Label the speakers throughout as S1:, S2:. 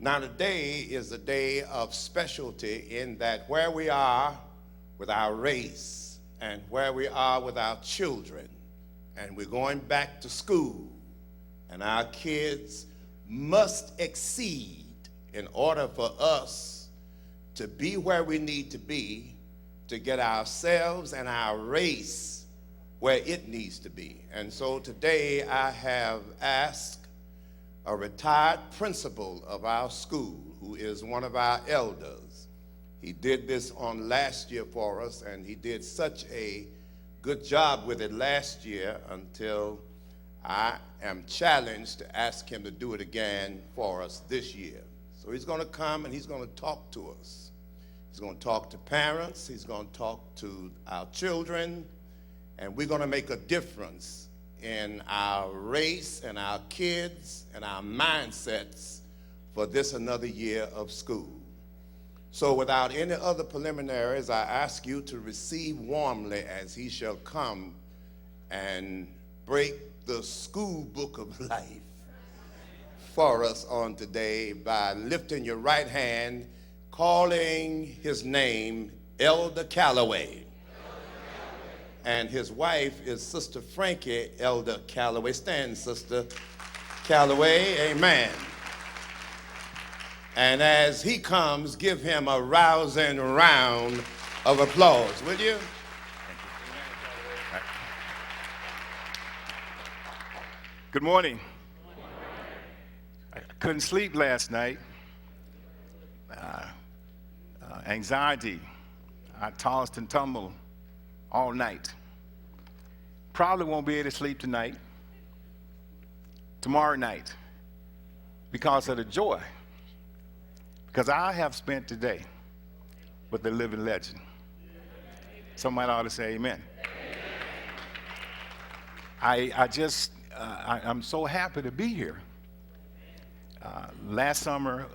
S1: Now today is a day of specialty in that where we are with our race and where we are with our children, and we're going back to school, and our kids must exceed in order for us to be where we need to be, to get ourselves and our race where it needs to be. And so today I have asked a retired principal of our school, who is one of our elders. He did this on last year for us, and he did such a good job with it last year until I am challenged to ask him to do it again for us this year. So he's going to come and he's going to talk to us. He's going to talk to parents, he's going to talk to our children, and we're going to make a difference in our race and our kids and our mindsets for this another year of school. So without any other preliminaries, I ask you to receive warmly as he shall come and break the school book of life for us on today by lifting your right hand, calling his name Elder Callaway. And his wife is Sister Frankie Elder Callaway. Stand, Sister Callaway. Amen. And as he comes, give him a rousing round of applause, will you?
S2: Good morning. I couldn't sleep last night. Anxiety. I tossed and tumbled all night. Probably won't be able to sleep tonight, tomorrow night, because of the joy. Because I have spent today with the living legend. Somebody ought to say amen. I'm so happy to be here. Last summer,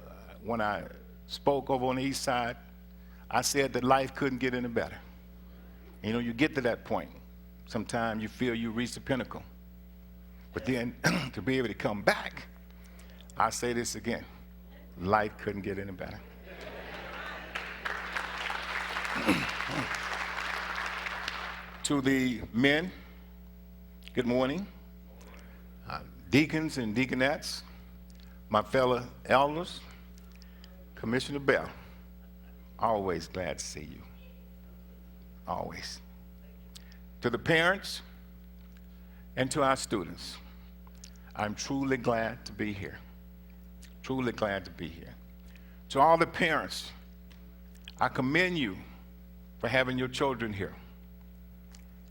S2: when I spoke over on the east side, I said that life couldn't get any better. You know, you get to that point. Sometimes you feel you reach the pinnacle. But then to be able to come back, I say this again, life couldn't get any better. To the men, good morning. Deacons and deaconettes, my fellow elders, Commissioner Bell, always glad to see you. Always. To the parents and to our students, I'm truly glad to be here. Truly glad to be here. To all the parents, I commend you for having your children here.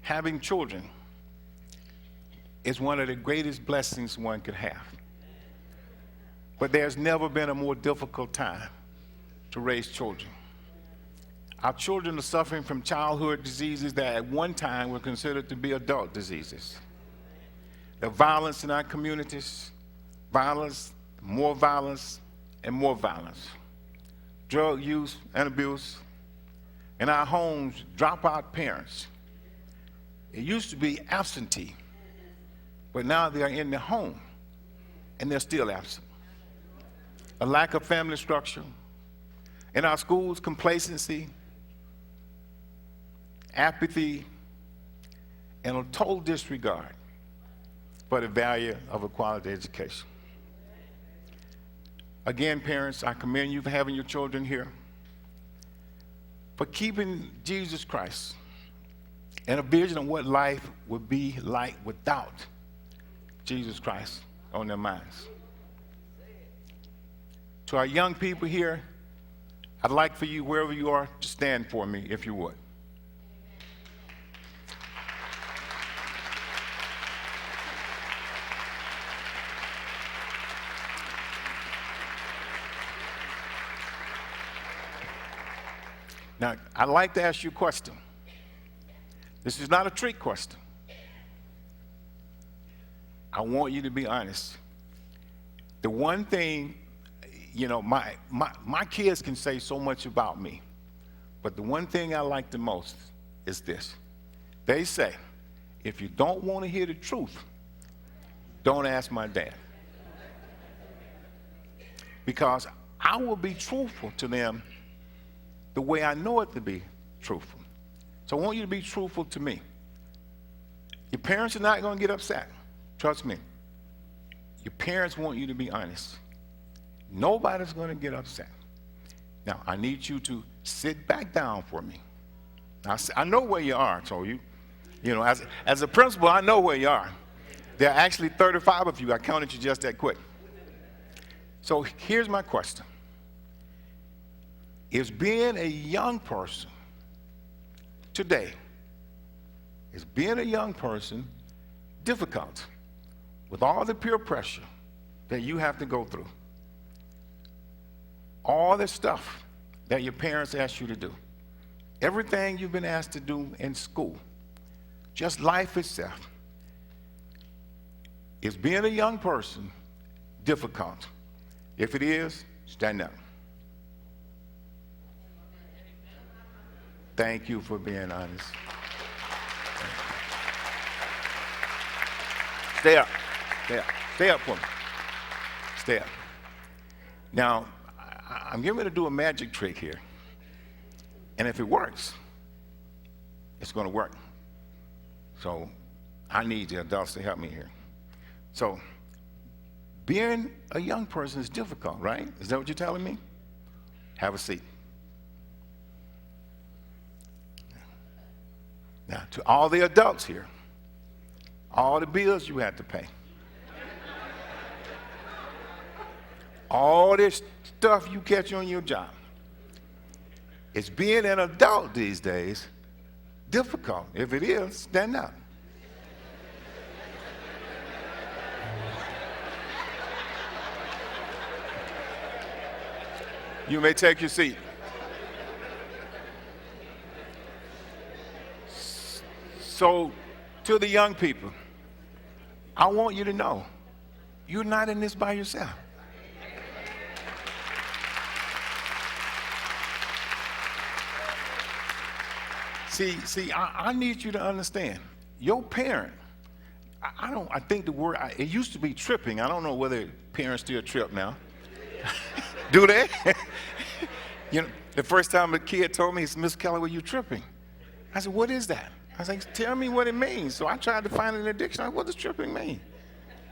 S2: Having children is one of the greatest blessings one could have. But there's never been a more difficult time to raise children. Our children are suffering from childhood diseases that at one time were considered to be adult diseases. The violence in our communities, violence, more violence, and more violence. Drug use and abuse. In our homes, dropout parents. It used to be absentee, but now they are in the home, and they're still absent. A lack of family structure. In our schools, complacency, apathy, and a total disregard for the value of a quality education. Again, parents, I commend you for having your children here, for keeping Jesus Christ and a vision of what life would be like without Jesus Christ on their minds. To our young people here, I'd like for you, wherever you are, to stand for me, if you would. Now, I'd like to ask you a question. This is not a trick question. I want you to be honest. The one thing, you know, my kids can say so much about me, but the one thing I like the most is this. They say, if you don't want to hear the truth, don't ask my dad. Because I will be truthful to them the way I know it to be truthful. So I want you to be truthful to me. Your parents are not going to get upset. Trust me. Your parents want you to be honest. Nobody's going to get upset. Now, I need you to sit back down for me. I know where you are, so you know, as a principal, I know where you are. There are actually 35 of you. I counted you just that quick. So here's my question. Is being a young person today, is being a young person difficult with all the peer pressure that you have to go through? All the stuff that your parents ask you to do, everything you've been asked to do in school, just life itself. Is being a young person difficult? If it is, stand up. Thank you for being honest. Stay up. Stay up. Stay up for me. Stay up. Now, I'm getting ready to do a magic trick here. And if it works, it's going to work. So I need the adults to help me here. So being a young person is difficult, right? Is that what you're telling me? Have a seat. Now, to all the adults here, all the bills you had to pay, all this stuff you catch on your job, is being an adult these days difficult? If it is, stand up. You may take your seat. So, to the young people, I want you to know, you're not in this by yourself. See, I need you to understand, your parent, I think the word, it used to be tripping. I don't know whether parents still trip now. Do they? You know, the first time a kid told me, Miss Callaway, you tripping. I said, what is that? I was like, tell me what it means. So I tried to find it in the dictionary. What does tripping mean?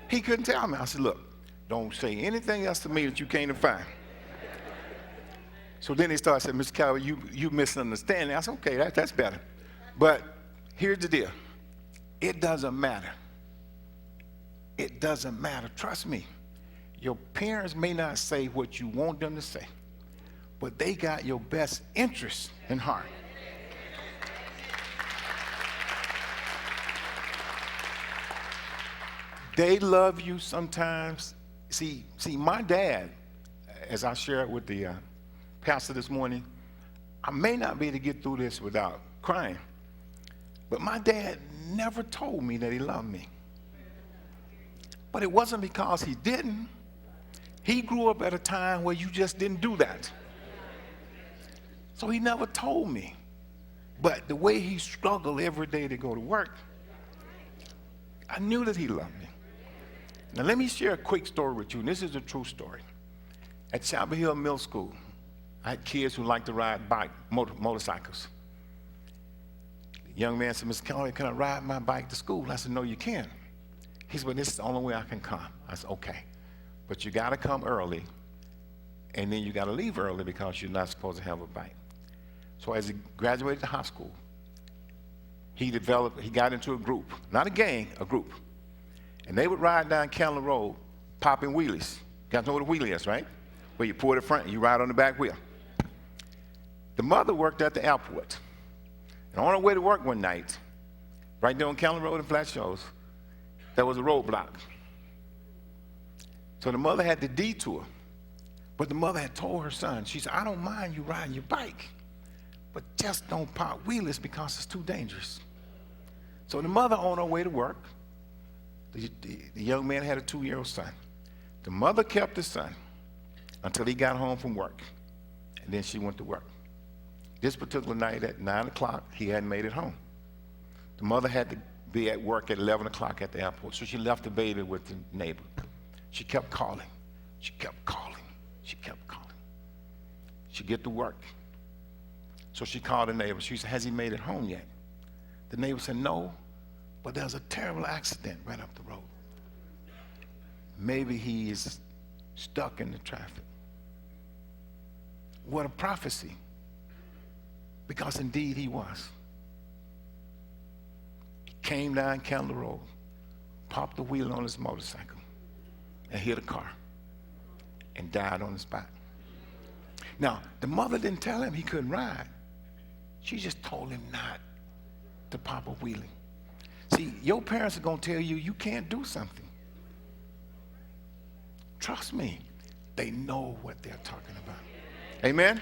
S2: He couldn't tell me. I said, look, don't say anything else to me that you can't find. So then he started saying, Miss Callaway, you misunderstand. I said, okay, that's better. But here's the deal. It doesn't matter. It doesn't matter. Trust me. Your parents may not say what you want them to say, but they got your best interest in heart. They love you sometimes. See, my dad, as I shared with the pastor this morning, I may not be able to get through this without crying, but my dad never told me that he loved me. But it wasn't because he didn't. He grew up at a time where you just didn't do that. So he never told me. But the way he struggled every day to go to work, I knew that he loved me. Now let me share a quick story with you, and this is a true story. At Chapel Hill Middle School, I had kids who liked to ride motorcycles. The young man said, Mr. Callaway, can I ride my bike to school? I said, no, you can't. He said, well, this is the only way I can come. I said, okay. But you got to come early, and then you got to leave early because you're not supposed to have a bike. So as he graduated to high school, he got into a group, not a gang, a group. And they would ride down Callaway Road, popping wheelies. You guys know what a wheelie is, right? Where you pull the front and you ride on the back wheel. The mother worked at the airport. And on her way to work one night, right there on Callaway Road in Flat Shoals, there was a roadblock. So the mother had to detour. But the mother had told her son, she said, I don't mind you riding your bike, but just don't pop wheelies because it's too dangerous. So the mother on her way to work, the young man had a 2-year-old son. The mother kept the son until he got home from work, and then she went to work. This particular night at 9 o'clock, he hadn't made it home. The mother had to be at work at 11 o'clock at the airport, so she left the baby with the neighbor. She kept calling. She kept calling. She kept calling. She get to work. So she called the neighbor. She said, has he made it home yet? The neighbor said, no, but there's a terrible accident right up the road. Maybe he is stuck in the traffic. What a prophecy. Because indeed he was. He came down Candler Road, popped the wheel on his motorcycle, and hit a car, and died on the spot. Now, the mother didn't tell him he couldn't ride. She just told him not to pop a wheelie. See, your parents are going to tell you you can't do something. Trust me, they know what they're talking about. Amen?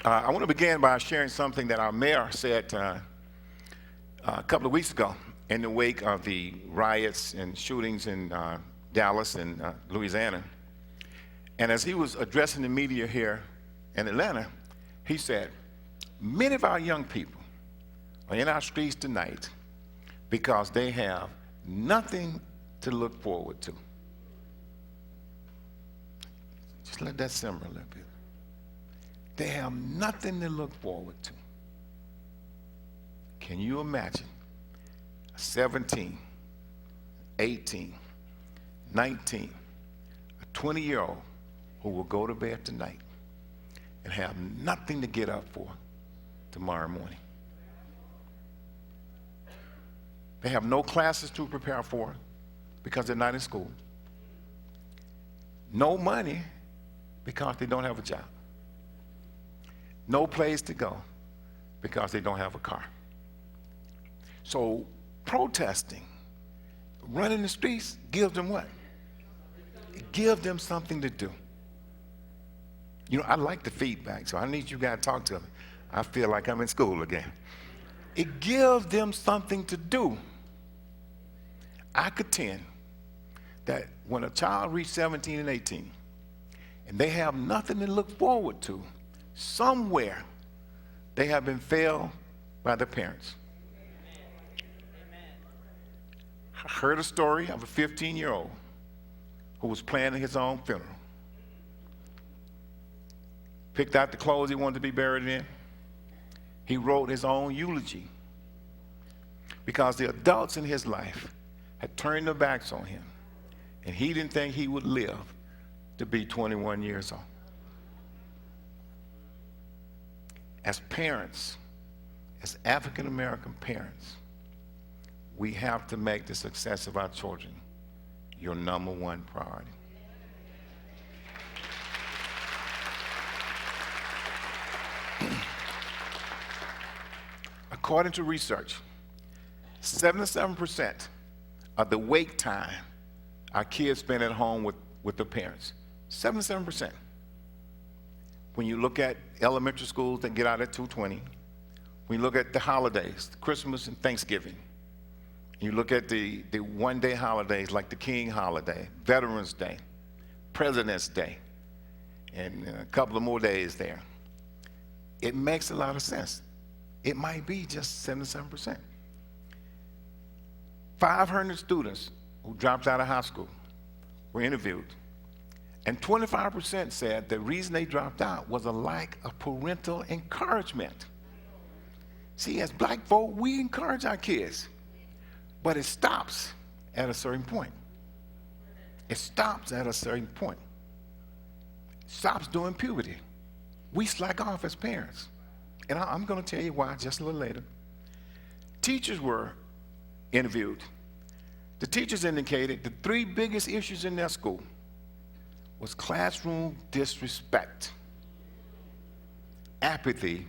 S2: I want to begin by sharing something that our mayor said a couple of weeks ago in the wake of the riots and shootings in Dallas and Louisiana. And as he was addressing the media here in Atlanta, he said, many of our young people are in our streets tonight because they have nothing to look forward to. Just let that simmer a little bit. They have nothing to look forward to. Can you imagine a 17, 18, 19, a 20-year-old who will go to bed tonight and have nothing to get up for tomorrow morning? They have no classes to prepare for because they're not in school. No money because they don't have a job. No place to go because they don't have a car. So protesting, running the streets, gives them what? It gives them something to do. You know, I like the feedback, so I need you guys to talk to me. I feel like I'm in school again. It gives them something to do. I contend that when a child reaches 17 and 18 and they have nothing to look forward to, somewhere they have been failed by their parents. I heard a story of a 15-year-old who was planning his own funeral. Picked out the clothes he wanted to be buried in. He wrote his own eulogy because the adults in his life had turned their backs on him, and he didn't think he would live to be 21 years old. As parents, as African American parents, we have to make the success of our children your number one priority. According to research, 77% of the wait time our kids spend at home with their parents. 77%. When you look at elementary schools that get out at 2:20, when you look at the holidays, Christmas and Thanksgiving, you look at the one-day holidays like the King holiday, Veterans Day, President's Day, and a couple of more days there, it makes a lot of sense. It might be just 77%. 500 students who dropped out of high school were interviewed, and 25% said the reason they dropped out was a lack of parental encouragement. See, as black folk, we encourage our kids, but it stops at a certain point. It stops at a certain point. It stops during puberty. We slack off as parents. And I'm going to tell you why just a little later. Teachers were interviewed. The teachers indicated the three biggest issues in their school was classroom disrespect, apathy,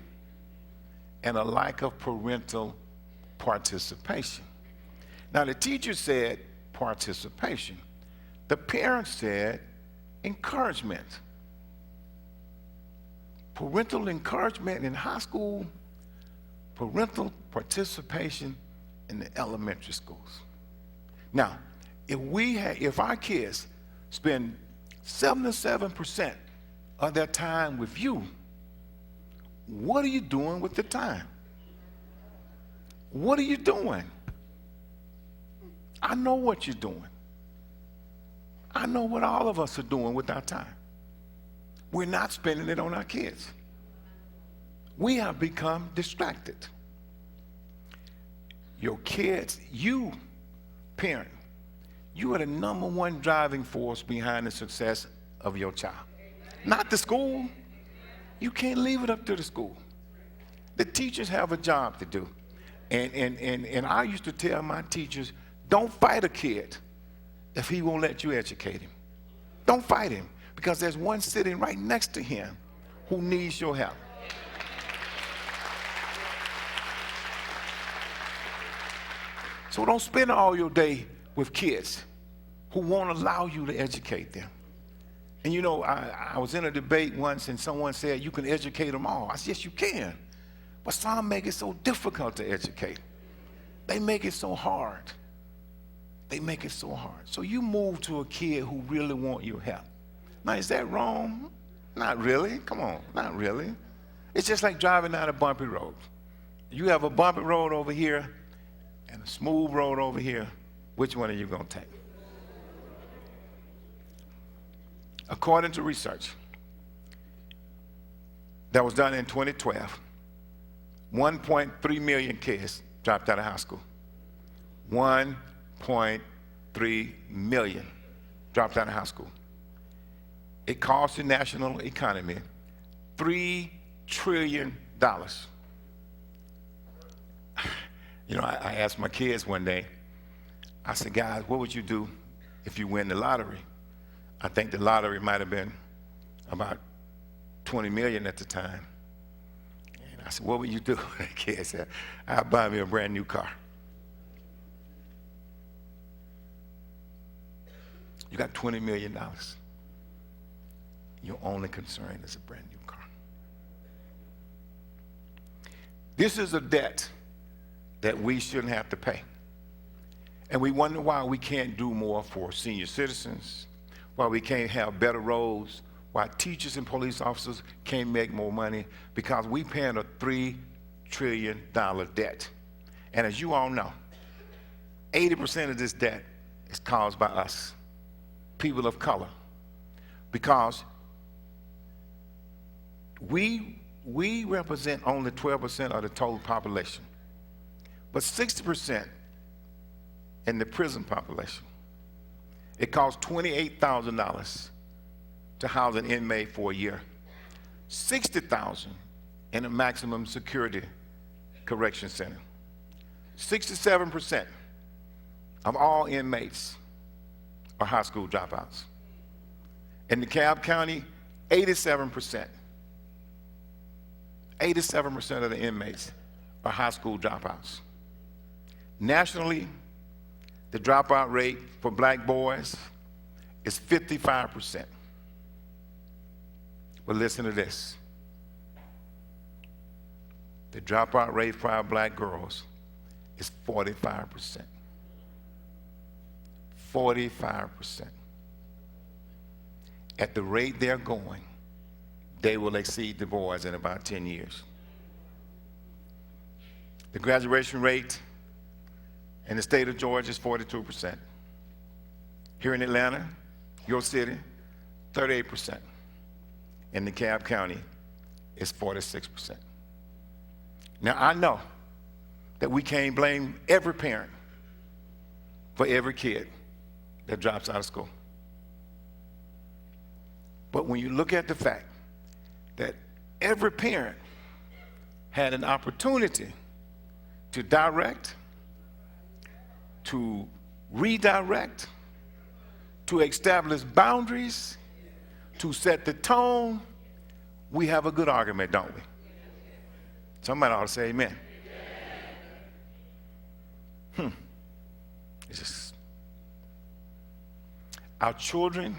S2: and a lack of parental participation. Now, the teachers said participation. The parents said encouragement. Parental encouragement in high school, parental participation in the elementary schools. Now, if our kids spend 77% of their time with you, what are you doing with the time? What are you doing? I know what you're doing. I know what all of us are doing with our time. We're not spending it on our kids. We have become distracted. Your kids, you, parent, you are the #1 driving force behind the success of your child. Not the school. You can't leave it up to the school. The teachers have a job to do. And I used to tell my teachers, don't fight a kid if he won't let you educate him. Don't fight him, because there's one sitting right next to him who needs your help. So don't spend all your day with kids who won't allow you to educate them. And you know, I was in a debate once and someone said, you can educate them all. I said, yes, you can. But some make it so difficult to educate. They make it so hard. They make it so hard. So you move to a kid who really wants your help. Now, is that wrong? Not really. Come on, not really. It's just like driving down a bumpy road. You have a bumpy road over here and a smooth road over here. Which one are you going to take? According to research that was done in 2012, 1.3 million kids dropped out of high school. 1.3 million dropped out of high school. It cost the national economy $3 trillion. You know, I asked my kids one day, I said, guys, what would you do if you win the lottery? I think the lottery might have been about 20 million at the time. And I said, what would you do? The kid said, I'll buy me a brand new car. You got $20 million. Your only concern is a brand new car. This is a debt that we shouldn't have to pay. And we wonder why we can't do more for senior citizens, why we can't have better roads, why teachers and police officers can't make more money, because we paying a $3 trillion debt. And as you all know, 80% of this debt is caused by us, people of color, because we represent only 12% of the total population, but 60% in the prison population. It costs $28,000 to house an inmate for a year, $60,000 in a maximum security correction center. 67% of all inmates are high school dropouts. In DeKalb County, 87% of the inmates are high school dropouts. Nationally, the dropout rate for black boys is 55%. But listen to this. The dropout rate for our black girls is 45%. 45%. At the rate they're going, they will exceed the boys in about 10 years. The graduation rate in the state of Georgia is 42%. Here in Atlanta, your city, 38%. In DeKalb County, it's 46%. Now, I know that we can't blame every parent for every kid that drops out of school. But when you look at the fact that every parent had an opportunity to direct, to redirect, to establish boundaries, to set the tone, we have a good argument, don't we? Somebody ought to say amen. It's just, our children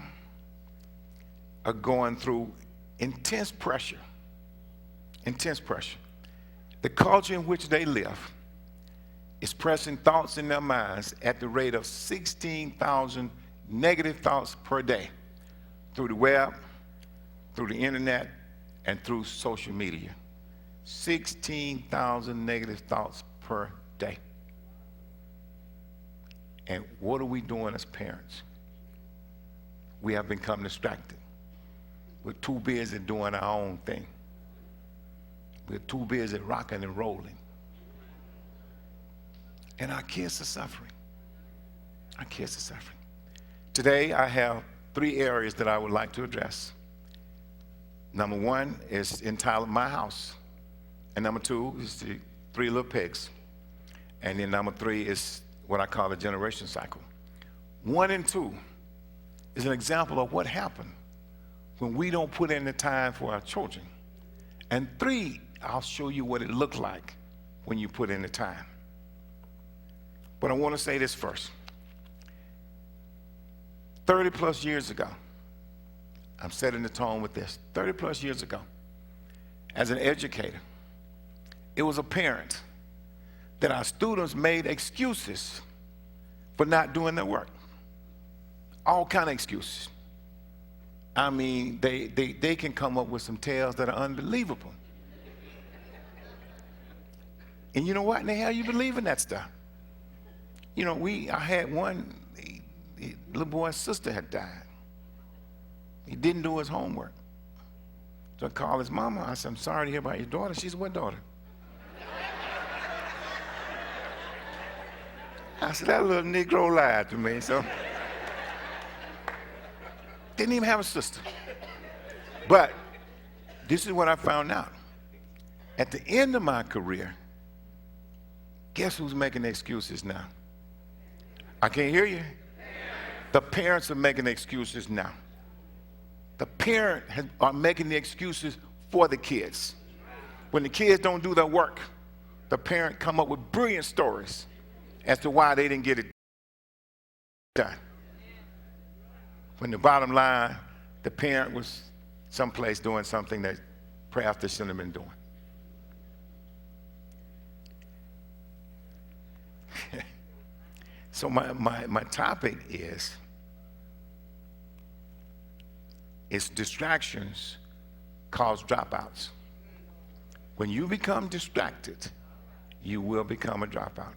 S2: are going through intense pressure. Intense pressure. The culture in which they live is pressing thoughts in their minds at the rate of 16,000 negative thoughts per day through the web, through the internet, and through social media. 16,000 negative thoughts per day. And what are we doing as parents? we have become distracted. We're too busy doing our own thing. We're too busy rocking and rolling. And our kids are suffering. Our kids are suffering. Today, I have 3 areas that I would like to address. Number 1 is entitled My House. And number 2 is the 3 little pigs. And then number 3 is what I call the generation cycle. 1 and 2 is an example of what happened when we don't put in the time for our children. And 3, I'll show you what it looked like when you put in the time. But I want to say this first. 30 plus years ago, I'm setting the tone with this. 30 plus years ago, as an educator, it was apparent that our students made excuses for not doing their work. All kind of excuses. I mean, they can come up with some tales that are unbelievable. And you know what in the hell you believe in that stuff? You know, I had one, the little boy's sister had died. He didn't do his homework. So I called his mama. I said, I'm sorry to hear about your daughter. She said, what daughter? I said, that little Negro lied to me. So didn't even have a sister. But this is what I found out. At the end of my career, guess who's making excuses now? I can't hear you. The parents are making excuses now. The parents are making the excuses for the kids. When the kids don't do their work, the parent come up with brilliant stories as to why they didn't get it done. When the bottom line, the parent was someplace doing something that perhaps they shouldn't have been doing. So my topic is distractions cause dropouts. When you become distracted, you will become a dropout.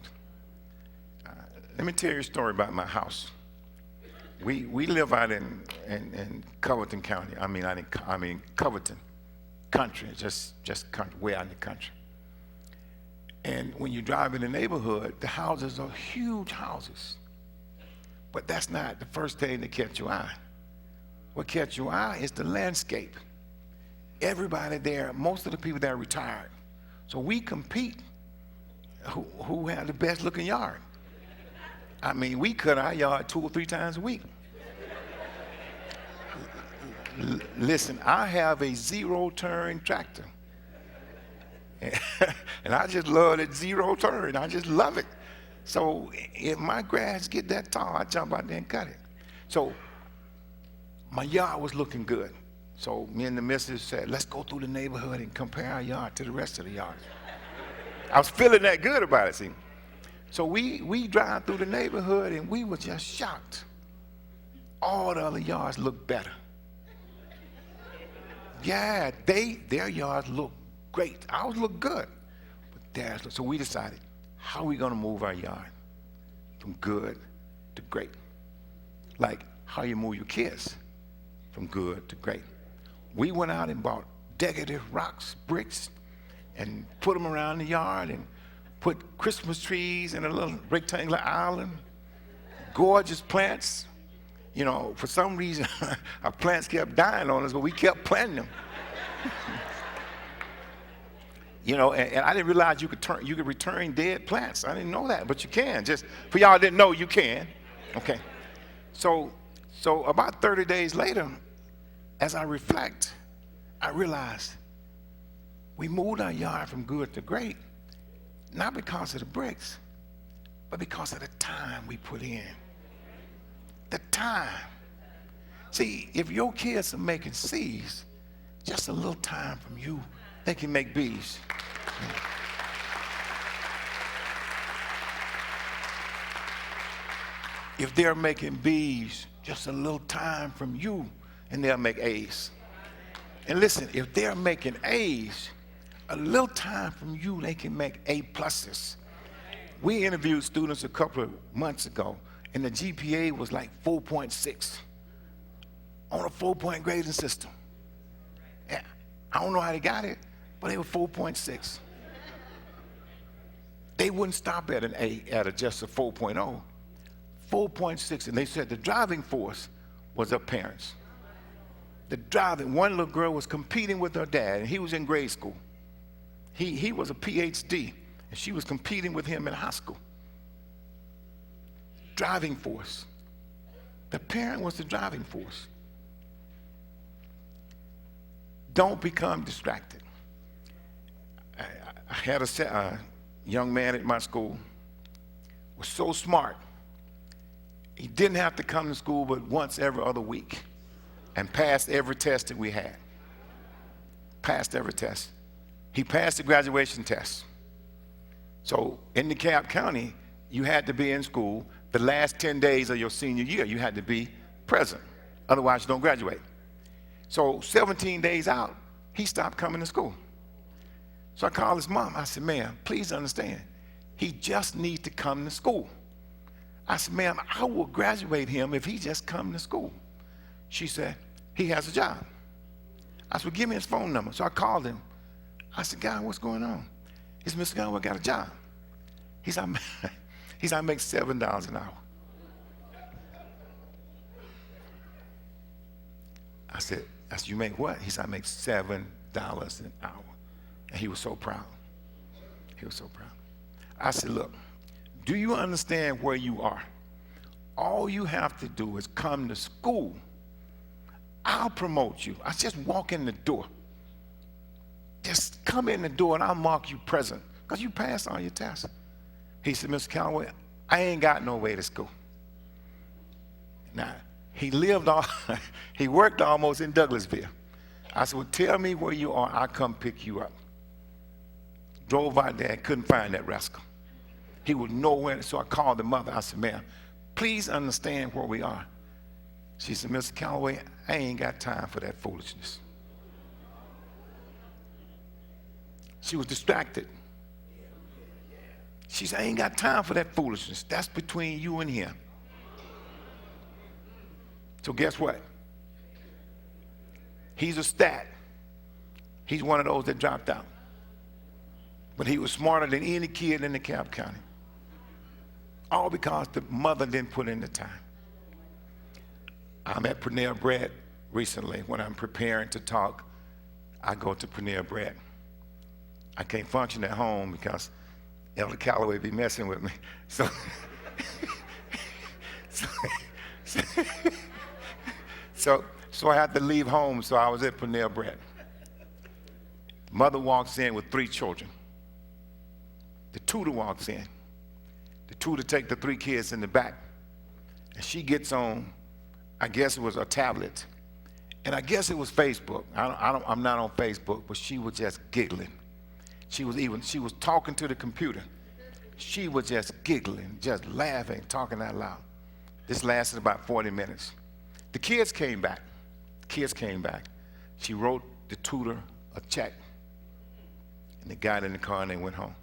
S2: Let me tell you a story about my house. We live out in Covington County. I mean Covington country, just country, way out in the country. And when you drive in the neighborhood, the houses are huge houses. But that's not the first thing that catch your eye. What catch your eye is the landscape. Everybody there, most of the people there are retired. So we compete who had the best looking yard. I mean, we cut our yard 2 or 3 times a week. Listen, I have a 0-turn tractor. And I just love that 0-turn. I just love it. So if my grass get that tall, I jump out there and cut it. So my yard was looking good. So me and the missus said, let's go through the neighborhood and compare our yard to the rest of the yards. I was feeling that good about it, see. So we drive through the neighborhood and we were just shocked. All the other yards look better. Yeah, their yards look great. Ours look good. But theirs look, so we decided, how are we gonna move our yard from good to great? Like how you move your kids from good to great. We went out and bought decorative rocks, bricks, and put them around the yard and put Christmas trees in a little rectangular island, gorgeous plants. You know, for some reason, our plants kept dying on us, but we kept planting them. You know, and I didn't realize you could return dead plants. I didn't know that, but you can. Just for y'all didn't know, you can. Okay. So about 30 days later, as I reflect, I realized we moved our yard from good to great, not because of the bricks, but because of the time we put in. The time. See, if your kids are making C's, just a little time from you, they can make B's. If they're making B's, just a little time from you, and they'll make A's. And listen, if they're making A's, a little time from you, they can make A+. We interviewed students a couple of months ago, and the GPA was like 4.6. on a 4-point grading system. Yeah. I don't know how they got it, but they were 4.6. They wouldn't stop at an A, just a 4.0. 4.6, and they said the driving force was her parents. One little girl was competing with her dad, and he was in grade school. He was a PhD, and she was competing with him in high school. Driving force. The parent was the driving force. Don't become distracted. I had a young man at my school, was so smart. He didn't have to come to school but once every other week and passed every test that we had. Passed every test. He passed the graduation test. So in DeKalb County, you had to be in school the last 10 days of your senior year. You had to be present. Otherwise, you don't graduate. So 17 days out, he stopped coming to school. So I called his mom. I said, ma'am, please understand, he just needs to come to school. I said, ma'am, I will graduate him if he just comes to school. She said, he has a job. I said, well, give me his phone number. So I called him. I said, God, what's going on? He said, Mr. Callaway got a job. He said, I make $7 an hour. I said, you make what? He said, I make $7 an hour. And he was so proud. He was so proud. I said, look, do you understand where you are? All you have to do is come to school. I'll promote you. I just walk in the door. Just come in the door and I'll mark you present because you passed all your tests. He said, Mr. Callaway, I ain't got no way to school. Now, he worked almost in Douglasville. I said, well, tell me where you are. I'll come pick you up. Drove out there, couldn't find that rascal. He was nowhere, so I called the mother. I said, ma'am, please understand where we are. She said, Mr. Callaway, I ain't got time for that foolishness. She was distracted. She said, I ain't got time for that foolishness. That's between you and him. So guess what? He's a stat. He's one of those that dropped out. But he was smarter than any kid in DeKalb County. All because the mother didn't put in the time. I'm at Panera Bread recently. When I'm preparing to talk, I go to Panera Bread. I can't function at home because Elder Callaway be messing with me. So I had to leave home, so I was at Panera Bread. Mother walks in with 3 children. The tutor walks in. The tutor takes the 3 kids in the back. And she gets on, I guess it was a tablet. And I guess it was Facebook. I'm not on Facebook, but she was just giggling. She was talking to the computer. She was just giggling, just laughing, talking out loud. This lasted about 40 minutes. The kids came back. She wrote the tutor a check. And they got in the car and they went home.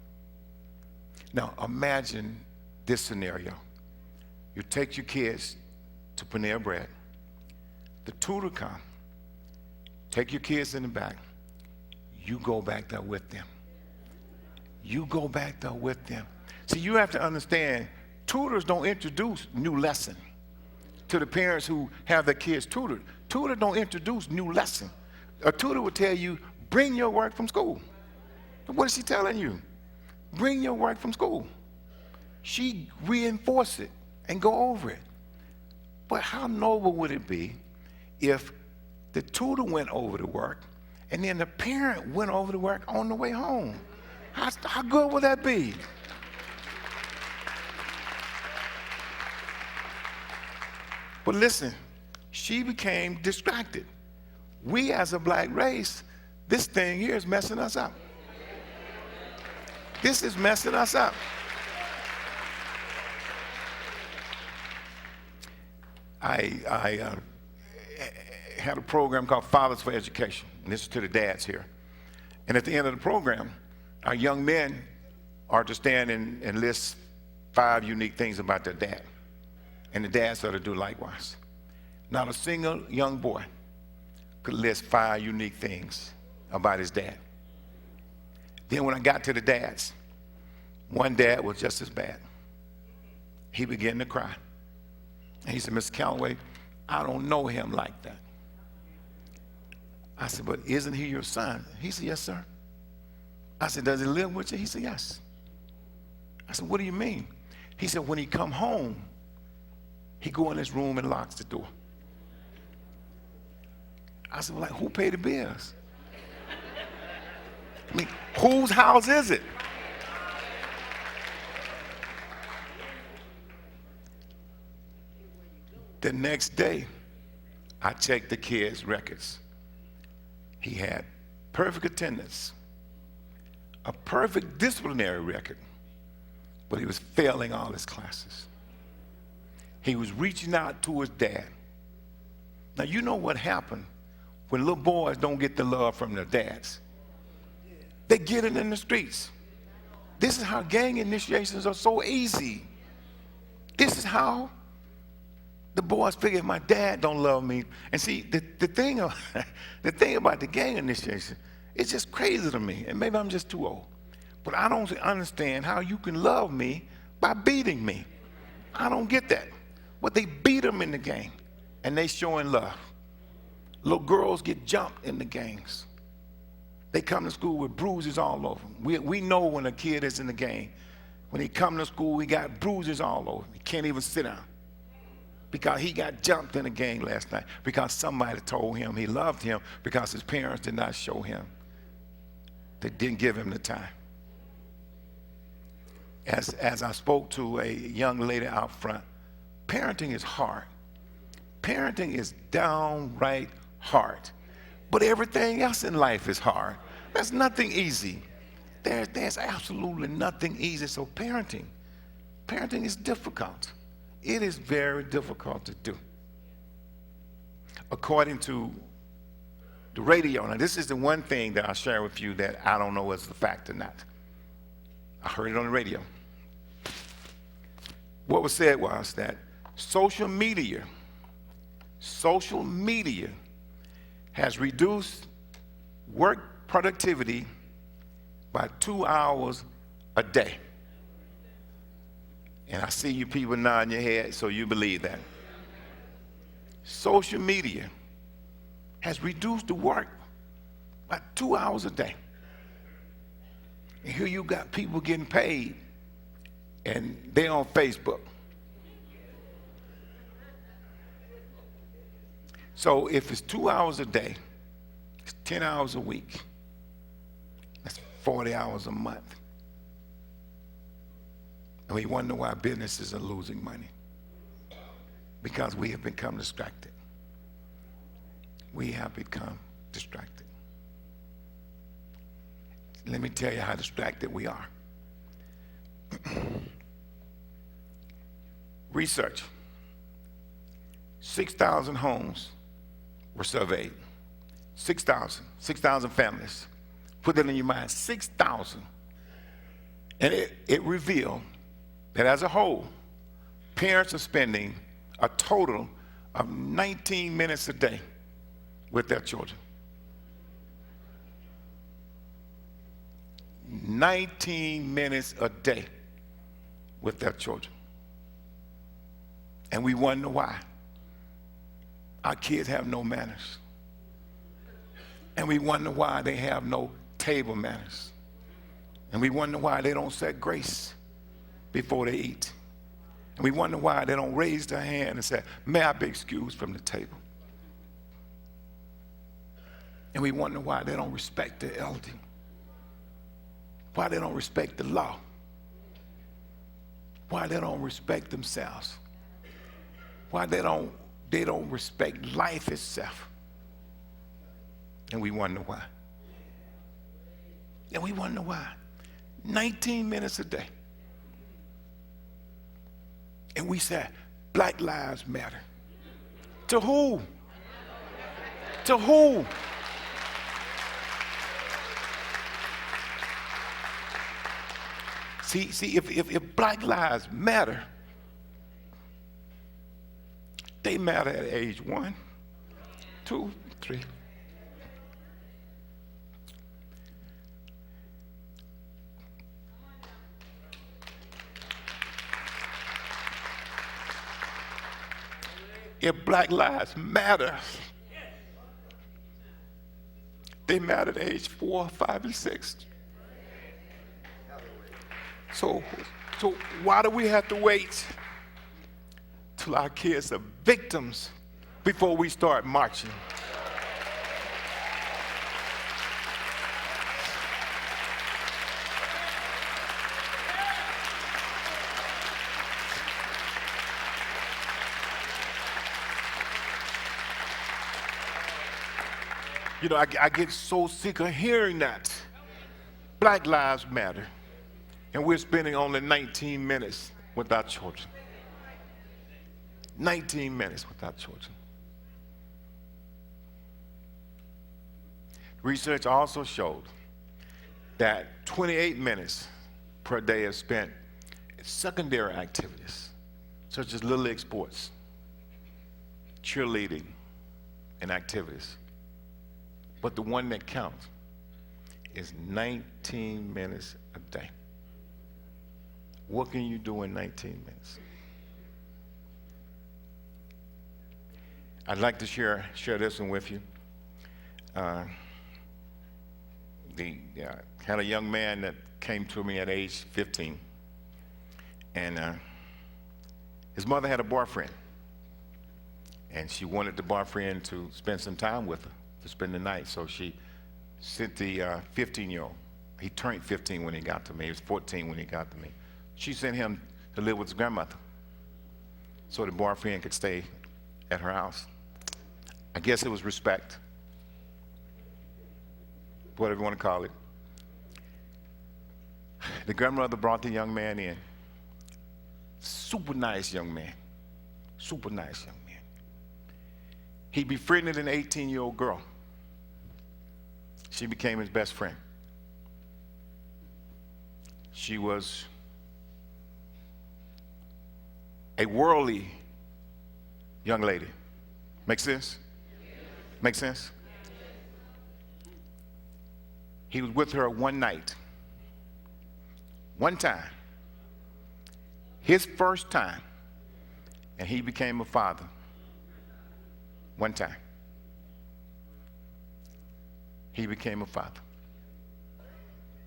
S2: Now imagine this scenario. You take your kids to Panera Bread. The tutor comes. Take your kids in the back. You go back there with them. You go back there with them. See, you have to understand, tutors don't introduce new lesson to the parents who have their kids tutored. Tutor don't introduce new lesson. A tutor will tell you, bring your work from school. What is she telling you? Bring your work from school. She reinforce it and go over it. But how noble would it be if the tutor went over the work and then the parent went over the work on the way home? How good would that be? But listen, she became distracted. We as a black race, this thing here is messing us up. This is messing us up. I had a program called Fathers for Education, and this is to the dads here. And at the end of the program, our young men are to stand and list 5 unique things about their dad, and the dads are to do likewise. Not a single young boy could list 5 unique things about his dad. Then when I got to the dads, one dad was just as bad. He began to cry. And he said, Mr. Callaway, I don't know him like that. I said, but isn't he your son? He said, yes, sir. I said, does he live with you? He said, yes. I said, what do you mean? He said, when he come home, he go in his room and locks the door. I said, well, like, who paid the bills? I mean, whose house is it? The next day, I checked the kid's records. He had perfect attendance, a perfect disciplinary record, but he was failing all his classes. He was reaching out to his dad. Now, you know what happened when little boys don't get the love from their dads? They get it in the streets. This is how gang initiations are so easy. This is how the boys figure my dad don't love me. And see, the thing about the gang initiation, it's just crazy to me. And maybe I'm just too old. But I don't understand how you can love me by beating me. I don't get that. But they beat them in the gang, and they showing love. Little girls get jumped in the gangs. They come to school with bruises all over them. We know when a kid is in the gang. When he come to school, he got bruises all over him. He can't even sit down because he got jumped in a gang last night because somebody told him he loved him because his parents did not show him. They didn't give him the time. As I spoke to a young lady out front, parenting is hard. Parenting is downright hard. But everything else in life is hard. There's nothing easy. There's absolutely nothing easy. So parenting is difficult. It is very difficult to do. According to the radio, now this is the one thing that I'll share with you that I don't know is the fact or not. I heard it on the radio. What was said was that social media has reduced work productivity by 2 hours a day. And I see you people nodding your head, so you believe that. Social media has reduced the work by 2 hours a day. And here you got people getting paid, and they're on Facebook. So if it's 2 hours a day, it's 10 hours a week. That's 40 hours a month. And we wonder why businesses are losing money. Because we have become distracted. We have become distracted. Let me tell you how distracted we are. Research. 6,000 homes were surveyed. 6,000 families. Put that in your mind, 6,000. And it revealed that as a whole, parents are spending a total of 19 minutes a day with their children. 19 minutes a day with their children. And we wonder why. Our kids have no manners. And we wonder why they have no table manners. And we wonder why they don't say grace before they eat. And we wonder why they don't raise their hand and say, may I be excused from the table? And we wonder why they don't respect the elder. Why they don't respect the law. Why they don't respect themselves. Why they don't respect life itself. And we wonder why. And we wonder why. 19 minutes a day. And we say, Black Lives Matter. To who? To who? See, if Black Lives Matter, They matter at age 1, 2, 3. If Black lives matter, they matter at age 4, 5, and 6. So why do we have to wait till our kids are victims before we start marching? You know, I get so sick of hearing that. Black lives matter. And we're spending only 19 minutes with our children. 19 minutes with our children. Research also showed that 28 minutes per day is spent in secondary activities, such as Little League sports, cheerleading, and activities. But the one that counts is 19 minutes a day. What can you do in 19 minutes? I'd like to share this one with you. Had a young man that came to me at age 15, and his mother had a boyfriend, and she wanted the boyfriend to spend some time with her, to spend the night. So she sent the 15-year-old. He turned 15 when he got to me. He was 14 when he got to me. She sent him to live with his grandmother so the boyfriend could stay at her house. I guess it was respect, whatever you want to call it. The grandmother brought the young man in. Super nice young man. Super nice young man. He befriended an 18-year-old girl. She became his best friend. She was a worldly young lady. Make sense? Make sense? He was with her one night. One time. His first time. And he became a father. One time. He became a father.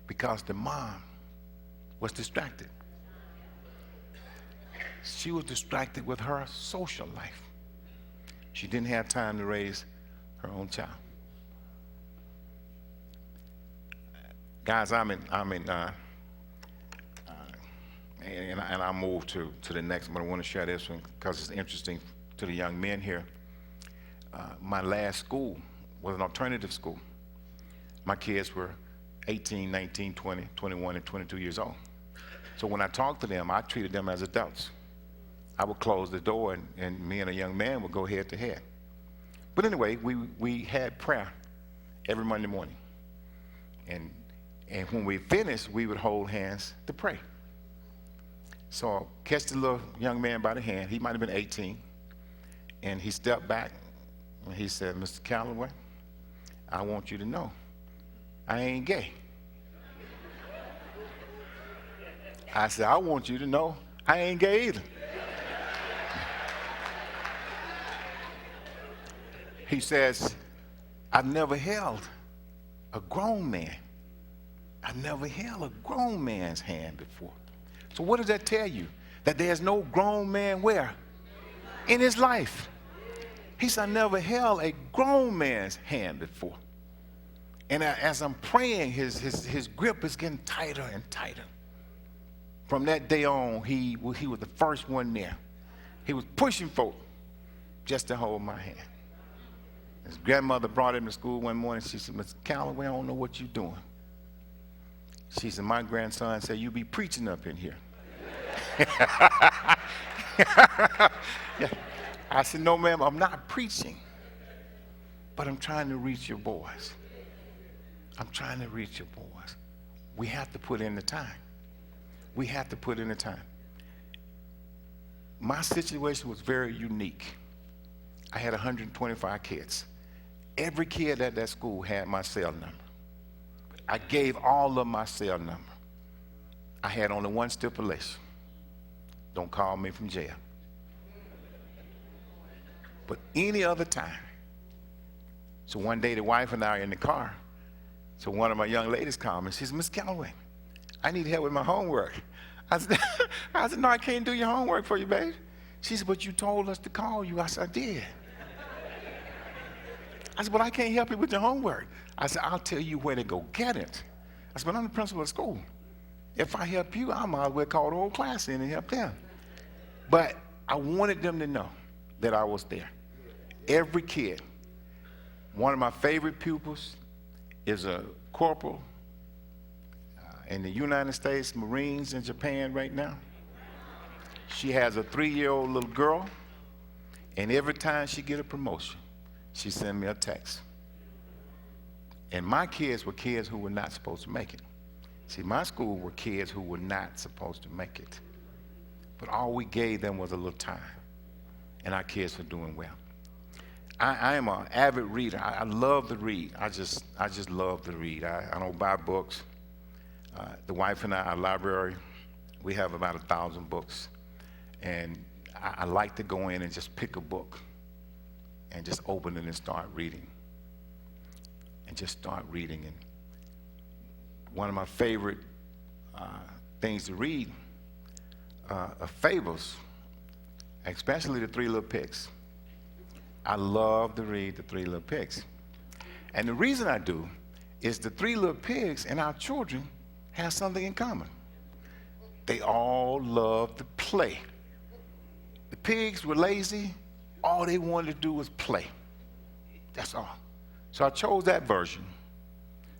S2: Because the mom was distracted. She was distracted with her social life. She didn't have time to raise her own child. Guys, and I'll move to the next one. I want to share this one because it's interesting to the young men here. My last school was an alternative school. My kids were 18, 19, 20, 21, and 22 years old. So when I talked to them, I treated them as adults. I would close the door, and me and a young man would go head to head. But anyway, we had prayer every Monday morning. And when we finished, we would hold hands to pray. So I catch the little young man by the hand. He might have been 18. And he stepped back, and he said, "Mr. Callaway, I want you to know I ain't gay." I said, "I want you to know I ain't gay either." He says, "I've never held a grown man. I've never held a grown man's hand before." So what does that tell you? That there's no grown man where? In his life. He said, "I never held a grown man's hand before." And as I'm praying, his grip is getting tighter and tighter. From that day on, he was the first one there. He was pushing folk just to hold my hand. His grandmother brought him to school one morning. She said, "Mr. Callaway, I don't know what you're doing." She said, "My grandson said you be preaching up in here." Yeah. I said, "No, ma'am, I'm not preaching, but I'm trying to reach your boys. I'm trying to reach your boys. We have to put in the time. We have to put in the time." My situation was very unique. I had 125 kids. Every kid at that school had my cell number. I gave all of them my cell number. I had only one stipulation. Don't call me from jail. But any other time. So one day the wife and I are in the car. So one of my young ladies called me. She said, Miss Callaway, I need help with my homework. I said, no, I can't do your homework for you, babe. She said, but you told us to call you. I said, I did. I said, but I can't help you with your homework. I said, I'll tell you where to go get it. I said, but I'm the principal of school. If I help you, I might as well call the whole class in and help them. But I wanted them to know that I was there. Every kid. One of my favorite pupils is a corporal in the United States Marines in Japan right now. She has a 3-year-old little girl, and every time she get a promotion, she send me a text. And my kids were kids who were not supposed to make it. See, my school were kids who were not supposed to make it. But all we gave them was a little time, and our kids were doing well. I am an avid reader. I love to read. I just love to read. I don't buy books. The wife and I, our library, we have about 1,000 books. And I like to go in and just pick a book and just open it and start reading. And just start reading. And one of my favorite things to read are fables, especially the Three Little Pigs. I love to read the Three Little Pigs. And the reason I do is the Three Little Pigs and our children have something in common. They all love to play. The pigs were lazy. All they wanted to do was play. That's all. So I chose that version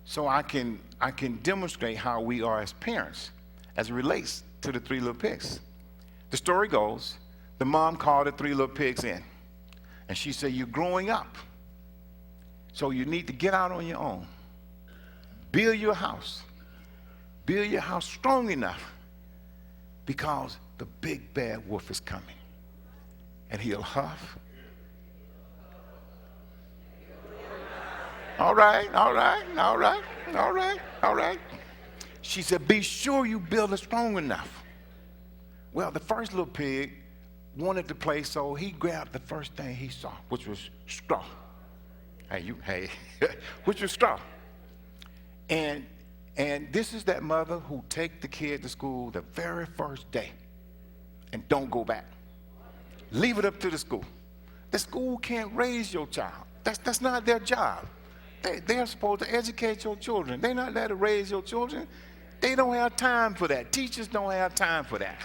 S2: so I can demonstrate how we are as parents as it relates to the Three Little Pigs. The story goes, the mom called the Three Little Pigs in. And she said, you're growing up, so you need to get out on your own. Build your house. Build your house strong enough because the big bad wolf is coming. And he'll huff. All right, all right, all right, all right, all right. She said, be sure you build it strong enough. Well, the first little pig wanted to play, so he grabbed the first thing he saw, which was straw. Which was straw. And this is that mother who take the kid to school the very first day and don't go back. Leave it up to the school. The school can't raise your child. That's not their job. They're supposed to educate your children. They're not there to raise your children. They don't have time for that. Teachers don't have time for that.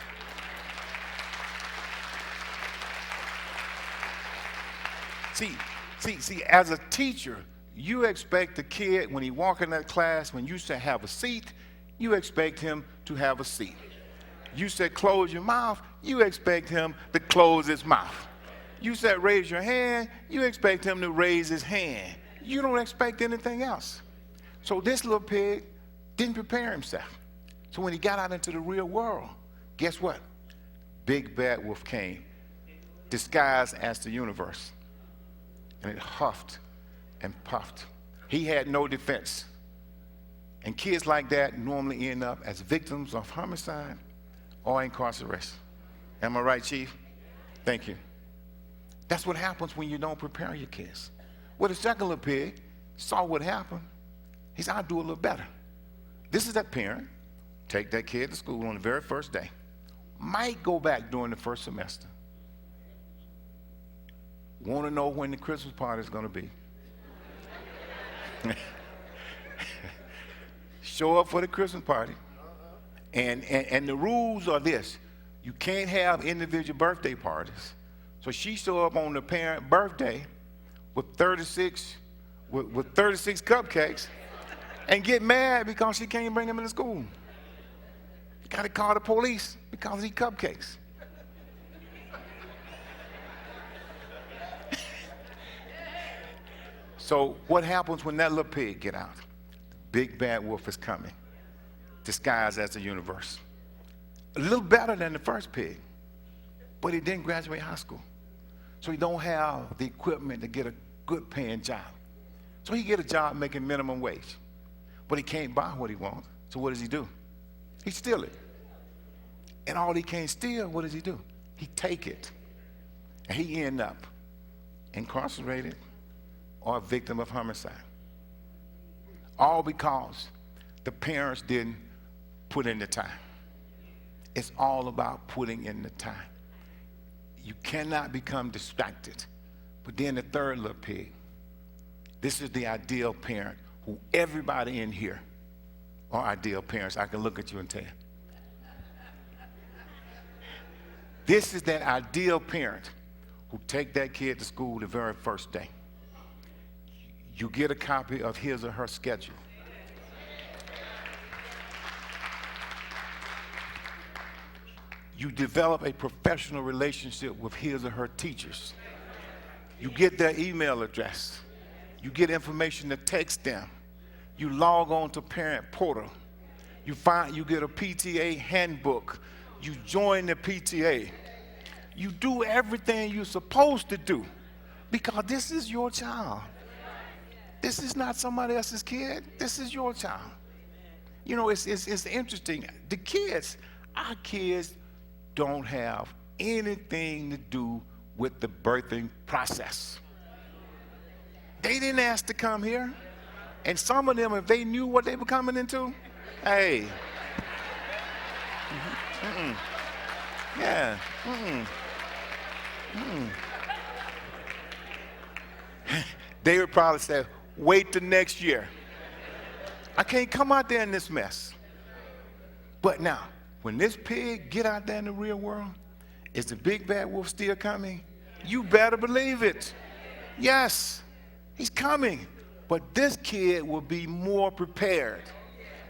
S2: See, as a teacher, you expect the kid, when he walk in that class, when you say have a seat, you expect him to have a seat. You said close your mouth, you expect him to close his mouth. You said raise your hand, you expect him to raise his hand. You don't expect anything else. So this little pig didn't prepare himself. So when he got out into the real world, guess what? Big bad wolf came, disguised as the universe. And it huffed and puffed. He had no defense. And kids like that normally end up as victims of homicide or incarceration. Am I right, Chief? Thank you. That's what happens when you don't prepare your kids. Well, the second little pig saw what happened. He said, I'll do a little better. This is that parent, take that kid to school on the very first day, might go back during the first semester. Want to know when the Christmas party is going to be. Show up for the Christmas party. And the rules are this. You can't have individual birthday parties. So she showed up on the parent birthday with 36 cupcakes and get mad because she can't bring them into school. Got to call the police because of these cupcakes. So what happens when that little pig get out? Big bad wolf is coming, disguised as the universe. A little better than the first pig, but he didn't graduate high school. so he don't have the equipment to get a good paying job. So he get a job making minimum wage, but he can't buy what he wants. So what does he do? He steal it. And all he can't steal, what does he do? He take it. And he end up incarcerated or a victim of homicide. All because the parents didn't put in the time. It's all about putting in the time. You cannot become distracted. But then the third little pig, this is the ideal parent who everybody in here are ideal parents. I can look at you and tell you. This is that ideal parent who take that kid to school the very first day. You get a copy of his or her schedule. You develop a professional relationship with his or her teachers. You get their email address. You get information to text them. You log on to Parent Portal. You get a PTA handbook. You join the PTA. You do everything you're supposed to do because this is your child. This is not somebody else's kid. This is your child. You know, it's interesting. The kids, our kids don't have anything to do with the birthing process. They didn't ask to come here. And some of them, if they knew what they were coming into, hey. Yeah. They would probably say, wait till next year. I can't come out there in this mess. But now, when this pig get out there in the real world, is the big bad wolf still coming? You better believe it. Yes, he's coming. But this kid will be more prepared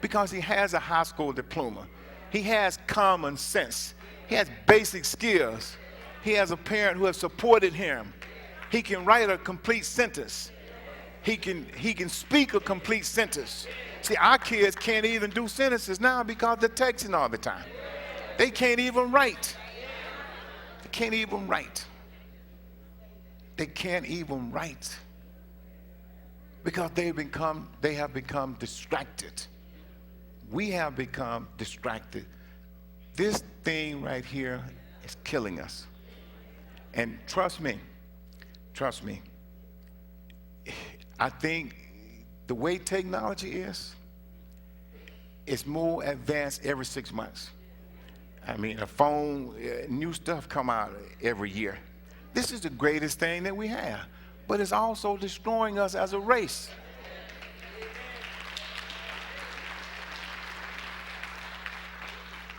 S2: because he has a high school diploma. He has common sense. He has basic skills. He has a parent who has supported him. He can write a complete sentence. He can speak a complete sentence. See, our kids can't even do sentences now because they're texting all the time. They can't even write. They can't even write. They can't even write because they have become distracted. We have become distracted. This thing right here is killing us. And trust me, I think the way technology is, it's more advanced every 6 months. I mean, a phone, new stuff come out every year. This is the greatest thing that we have, but it's also destroying us as a race.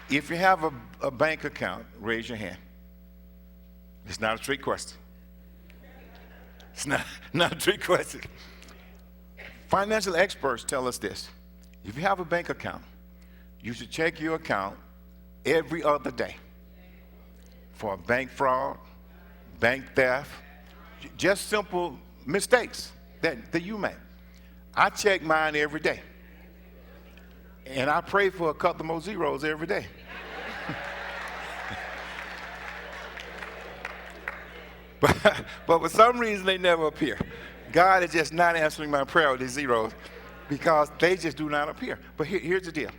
S2: If you have a bank account, raise your hand. It's not a trick question. It's not a trick question. Financial experts tell us this. If you have a bank account, you should check your account every other day for bank fraud, bank theft, just simple mistakes that you make. I check mine every day. And I pray for a couple more zeros every day. But for some reason, they never appear. God is just not answering my prayer with these zeros because they just do not appear. But here's the deal.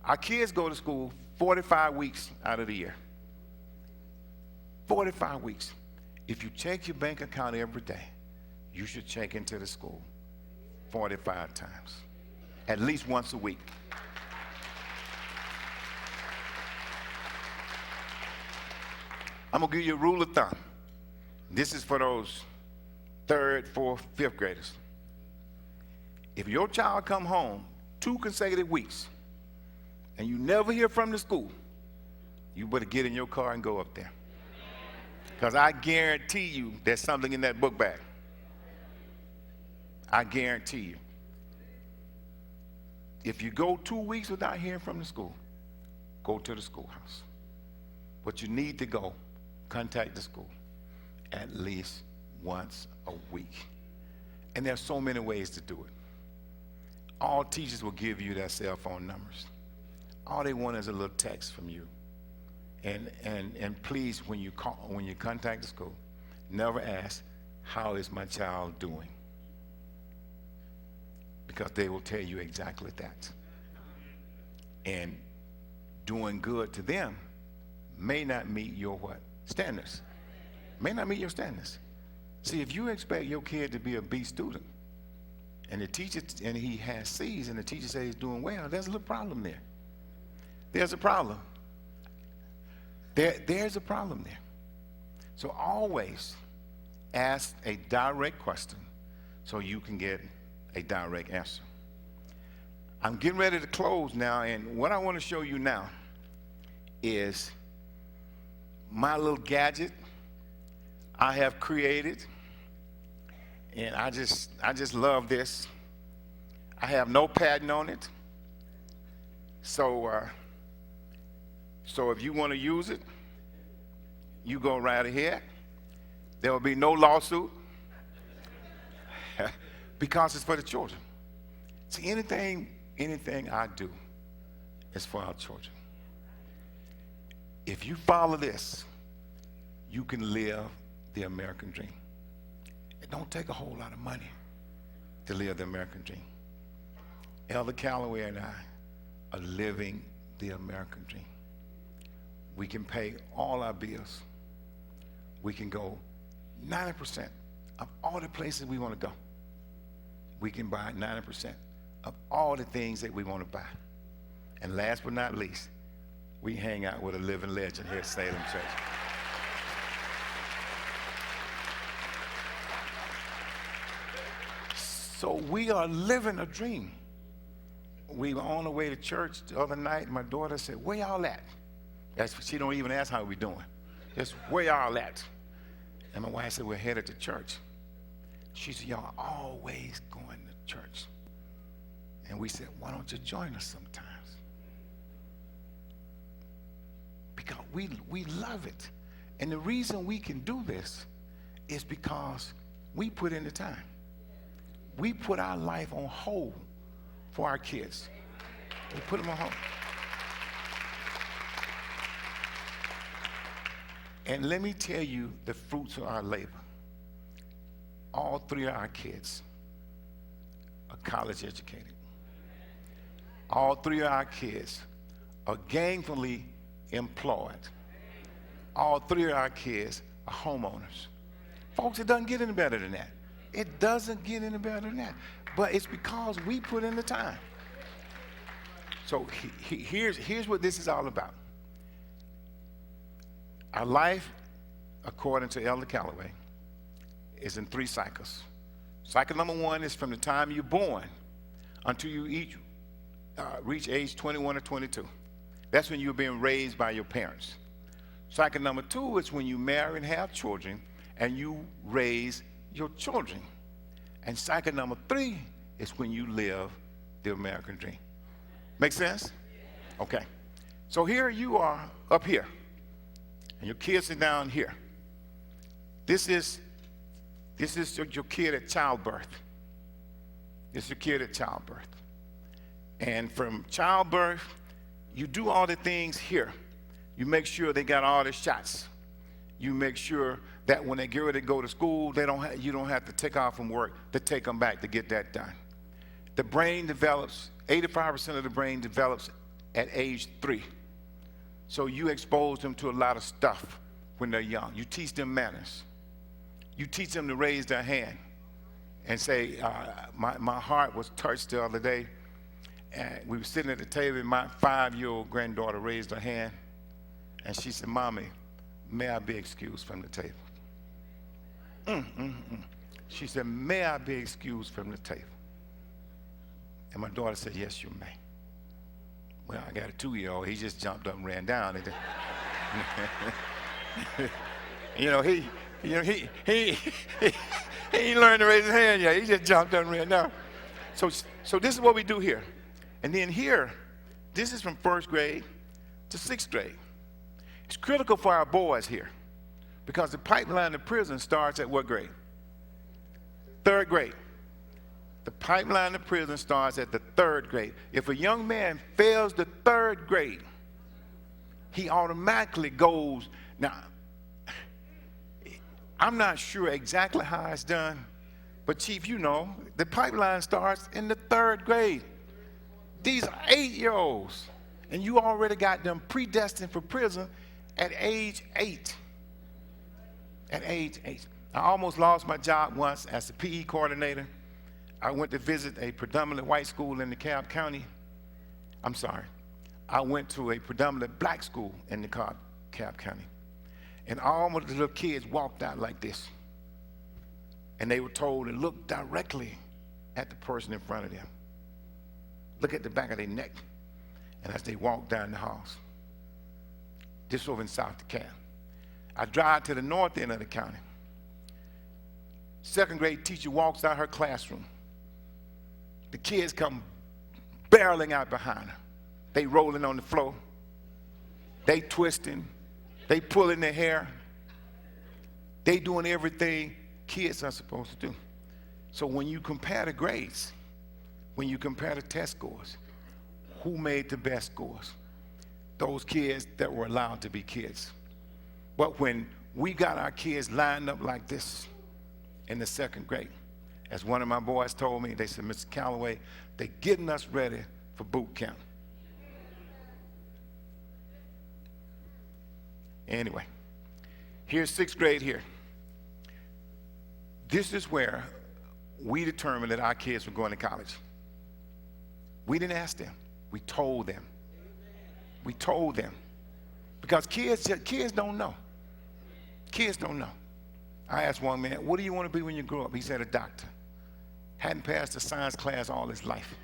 S2: Our kids go to school 45 weeks out of the year. 45 weeks. If you check your bank account every day, you should check into the school 45 times, at least once a week. I'm going to give you a rule of thumb. This is for those 3rd, 4th, 5th graders. If your child come home 2 consecutive weeks and you never hear from the school, you better get in your car and go up there. Because I guarantee you there's something in that book bag. I guarantee you. If you go 2 weeks without hearing from the school, go to the schoolhouse. But you need to go contact the school at least once a week. And there's so many ways to do it. All teachers will give you their cell phone numbers. All they want is a little text from you. And please, when you contact the school, Never ask, how is my child doing? Because they will tell you exactly that. And doing good to them may not meet your what? Standards. May not meet your standards. See, if you expect your kid to be a B student, and the teacher, and he has C's, and the teacher says he's doing well, there's a little problem there. There's a problem. There's a problem there. So always ask a direct question so you can get a direct answer. I'm getting ready to close now, and what I want to show you now is my little gadget I have created, and I just love this. I have no patent on it, so if you want to use it, you go right ahead. There will be no lawsuit because it's for the children. See, anything I do is for our children. If you follow this, you can live the American dream. It don't take a whole lot of money to live the American dream. Elder Callaway and I are living the American dream. We can pay all our bills. We can go 90% of all the places we want to go. We can buy 90% of all the things that we want to buy. And last but not least, we hang out with a living legend here at Salem Church. So we are living a dream. We were on the way to church the other night, and my daughter said, "Where y'all at?" She don't even ask how we doing. Just, "Where y'all at?" And my wife said, "We're headed to church." She said, "Y'all always going to church." And we said, "Why don't you join us sometimes?" Because we love it. And the reason we can do this is because we put in the time. We put our life on hold for our kids. We put them on hold. And let me tell you the fruits of our labor. All three of our kids are college educated. All three of our kids are gainfully employed. All three of our kids are homeowners. Folks, it doesn't get any better than that. It doesn't get any better than that. But it's because we put in the time. So here's what this is all about. Our life, according to Elder Callaway, is in 3 cycles. Cycle number 1 is from the time you're born until you reach age 21 or 22. That's when you're being raised by your parents. Cycle number 2 is when you marry and have children and you raise your children. And cycle number 3 is when you live the American dream. Make sense? Okay. So here you are up here, and your kids are down here. This is your kid at childbirth. This is your kid at childbirth. And from childbirth, you do all the things here. You make sure they got all the shots. You make sure that when they get ready to go to school, you don't have to take off from work to take them back to get that done. The brain develops, 85% of the brain develops at age 3. So you expose them to a lot of stuff when they're young. You teach them manners. You teach them to raise their hand and say, my heart was touched the other day, and we were sitting at the table, and my 5-year-old granddaughter raised her hand, and she said, "Mommy, may I be excused from the table?" She said, "May I be excused from the table?" And my daughter said, "Yes, you may." Well, I got a 2-year-old. He just jumped up and ran down. He ain't learned to raise his hand yet. He just jumped up and ran down. So this is what we do here. And then here, this is from 1st grade to 6th grade. It's critical for our boys here because the pipeline to prison starts at what grade? 3rd grade. The pipeline to prison starts at the 3rd grade. If a young man fails the 3rd grade, he automatically goes. Now, I'm not sure exactly how it's done, but Chief, you know, the pipeline starts in the 3rd grade. These are 8-year-olds, and you already got them predestined for prison at age 8. At age 8. I almost lost my job once as the PE coordinator. I went to visit a predominantly white school in DeKalb County. I'm sorry. I went to a predominantly black school in DeKalb County. And all of the little kids walked out like this. And they were told to look directly at the person in front of them. Look at the back of their neck. And as they walked down the halls. This over in South DeKalb. I drive to the north end of the county. 2nd grade teacher walks out her classroom. The kids come barreling out behind her. They rolling on the floor. They twisting. They pulling their hair. They doing everything kids are supposed to do. So when you compare the grades, when you compare the test scores, who made the best scores? Those kids that were allowed to be kids. But when we got our kids lined up like this in the 2nd grade, as one of my boys told me, they said, Mr. Callaway, they're getting us ready for boot camp. Anyway, here's 6th grade here. This is where we determined that our kids were going to college. We didn't ask them. We told them. We told them. Because kids don't know. Kids don't know. I asked one man, what do you want to be when you grow up? He said, a doctor. Hadn't passed a science class all his life.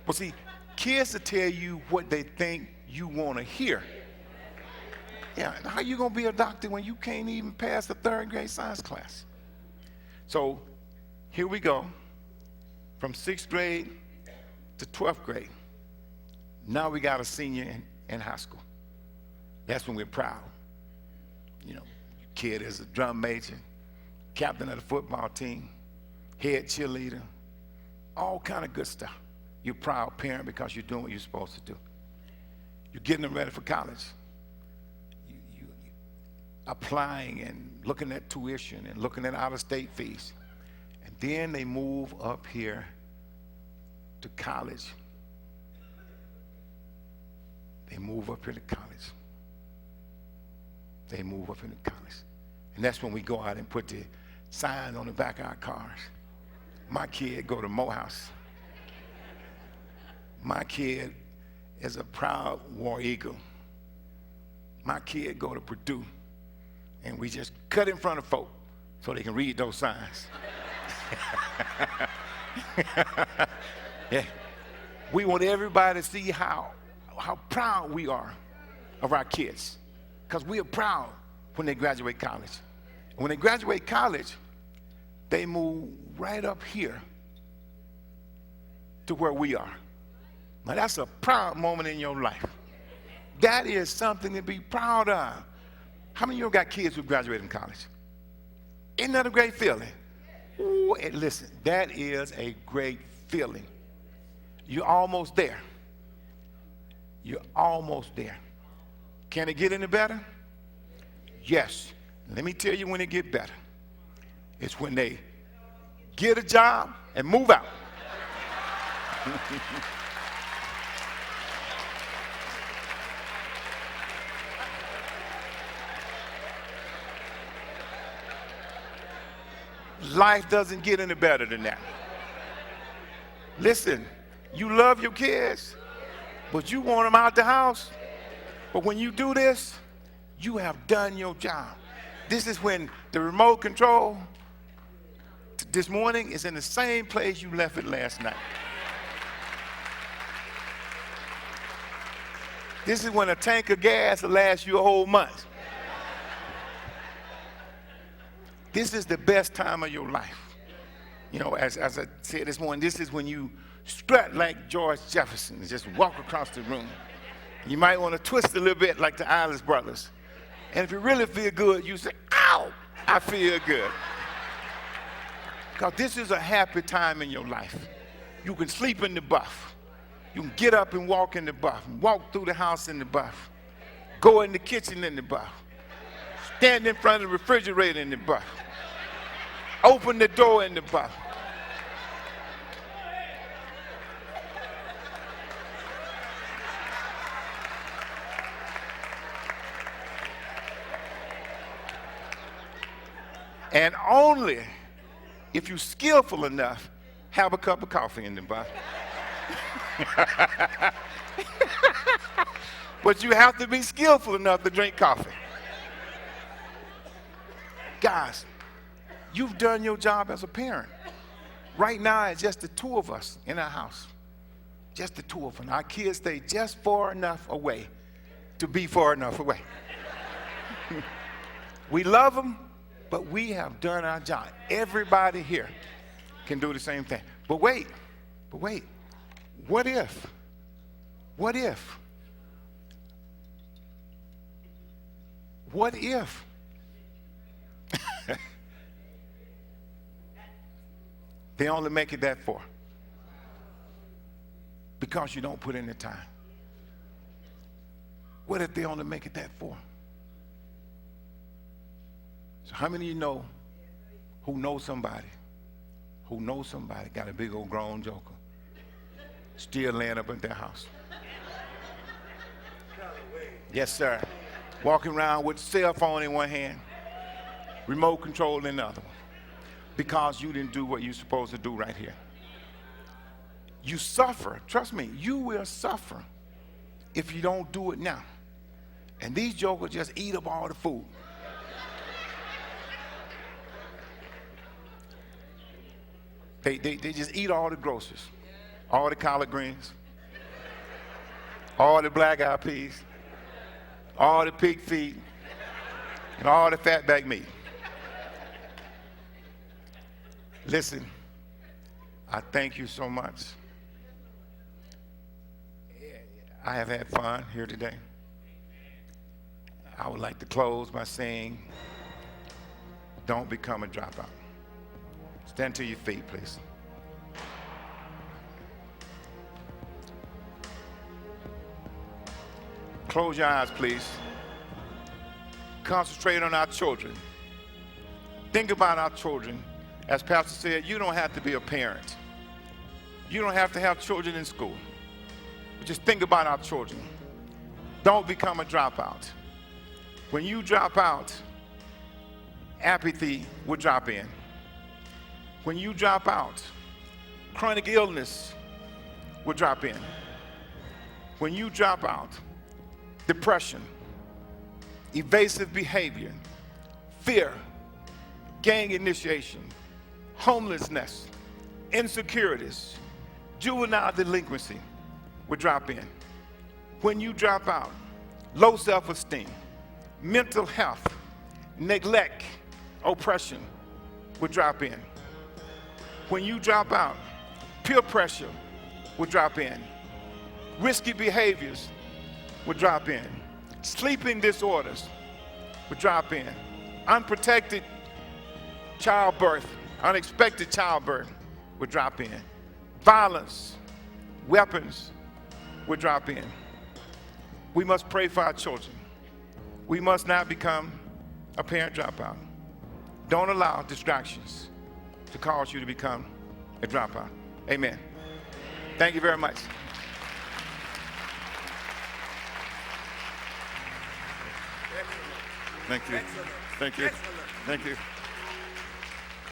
S2: But see, kids will tell you what they think you want to hear. Yeah, how you going to be a doctor when you can't even pass the 3rd grade science class? So here we go. From 6th grade to 12th grade. Now we got a senior in high school. That's when we're proud. You know, kid is a drum major, captain of the football team, head cheerleader, all kind of good stuff. You're a proud parent because you're doing what you're supposed to do. You're getting them ready for college. You applying and looking at tuition and looking at out-of-state fees. And then they move up here to college. They move up here to college. They move up into college. And that's when we go out and put the signs on the back of our cars. My kid go to Morehouse. My kid is a proud War Eagle. My kid go to Purdue. And we just cut in front of folk so they can read those signs. Yeah. We want everybody to see how proud we are of our kids. Because we are proud when they graduate college. And when they graduate college, they move right up here to where we are. Now that's a proud moment in your life. That is something to be proud of. How many of you got kids who graduated from college? Isn't that a great feeling? Ooh, and listen, that is a great feeling. You're almost there. You're almost there. Can it get any better? Yes. Let me tell you when it gets better. It's when they get a job and move out. Life doesn't get any better than that. Listen, you love your kids, but you want them out the house. But when you do this, you have done your job. This is when the remote control this morning is in the same place you left it last night. This is when a tank of gas will last you a whole month. This is the best time of your life. You know, as I said this morning, this is when you strut like George Jefferson and just walk across the room. You might want to twist a little bit like the Iris brothers. And if you really feel good, you say, ow, I feel good. Because this is a happy time in your life. You can sleep in the buff. You can get up and walk in the buff, walk through the house in the buff, go in the kitchen in the buff, Stand in front of the refrigerator in the bus. Open the door in the bus. And only if you're skillful enough, have a cup of coffee in the bus. But you have to be skillful enough to drink coffee. Guys, you've done your job as a parent. Right now, it's just the two of us in our house. Just the two of them. Our kids stay just far enough away to be far enough away. We love them, but we have done our job. Everybody here can do the same thing. But wait. What if? What if? What if? They only make it that far because you don't put in the time. What if they only make it that far? So how many of you know who knows somebody got a big old grown joker still laying up at their house? Callaway. Yes, sir. Walking around with cell phone in one hand, remote control in the other one, because you didn't do what you're supposed to do right here. You suffer. Trust me, you will suffer if you don't do it now. And these jokers just eat up all the food. They just eat all the groceries, all the collard greens, all the black-eyed peas, all the pig feet, and all the fatback meat. Listen, I thank you so much. I have had fun here today. I would like to close by saying, don't become a dropout. Stand to your feet, please. Close your eyes, please. Concentrate on our children. Think about our children. As Pastor said, you don't have to be a parent. You don't have to have children in school. But just think about our children. Don't become a dropout. When you drop out, apathy will drop in. When you drop out, chronic illness will drop in. When you drop out, depression, evasive behavior, fear, gang initiation, homelessness, insecurities, juvenile delinquency will drop in. When you drop out, low self-esteem, mental health, neglect, oppression will drop in. When you drop out, peer pressure will drop in. Risky behaviors will drop in. Sleeping disorders will drop in. Unprotected childbirth, unexpected childbirth will drop in. Violence, weapons will drop in. We must pray for our children. We must not become a parent dropout. Don't allow distractions to cause you to become a dropout. Amen. Thank you very much. Thank you. Thank you. Thank you.